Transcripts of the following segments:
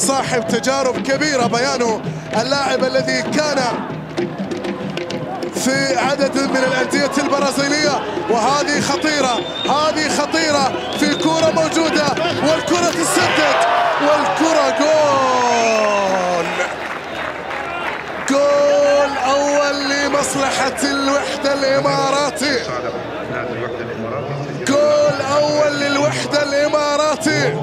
صاحب تجارب كبيرة بيانو، اللاعب الذي كان في عدد من الأندية البرازيلية. وهذه خطيرة، هذه خطيرة في كرة موجودة والكرة تسدد والكرة جول. جول أول لمصلحة الوحدة الإماراتي، جول أول للوحدة الإماراتي.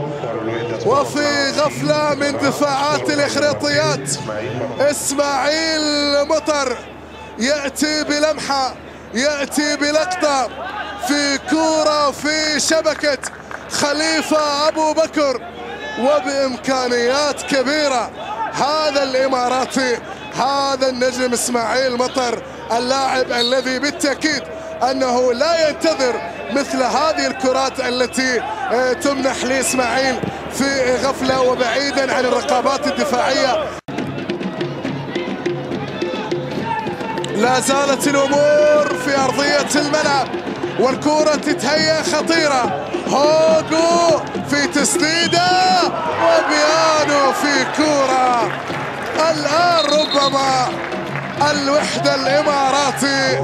وفي غفلة من دفاعات الإخريطيات إسماعيل مطر يأتي بلمحة، يأتي بلقطة في كورة في شبكة خليفة أبو بكر وبإمكانيات كبيرة. هذا الإماراتي، هذا النجم إسماعيل مطر، اللاعب الذي بالتأكيد أنه لا ينتظر مثل هذه الكرات التي تمنح لإسماعيل في غفلة وبعيدا عن الرقابات الدفاعية. لا زالت الأمور في أرضية الملعب والكرة تتهيأ خطيرة. هوجو في تسديدة وبيانو في كرة. الآن ربما الوحدة الإماراتي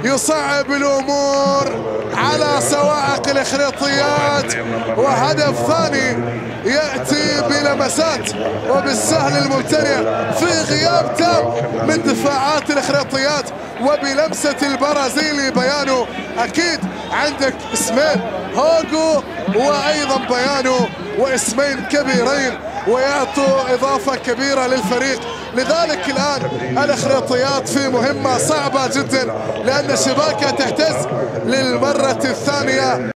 يصعب الأمور على سواعق الإخريطيات، وهدف ثاني يأتي بلمسات وبالسهل الممتنع في غياب تام من دفاعات الإخريطيات وبلمسة البرازيلي بيانو. أكيد عندك اسمين، هوجو وأيضا بيانو، واسمين كبيرين ويعطوا إضافة كبيرة للفريق. لذلك الآن الإخريطيات في مهمة صعبة جدا، لأن الشباكة تهتز للمرة الثانية.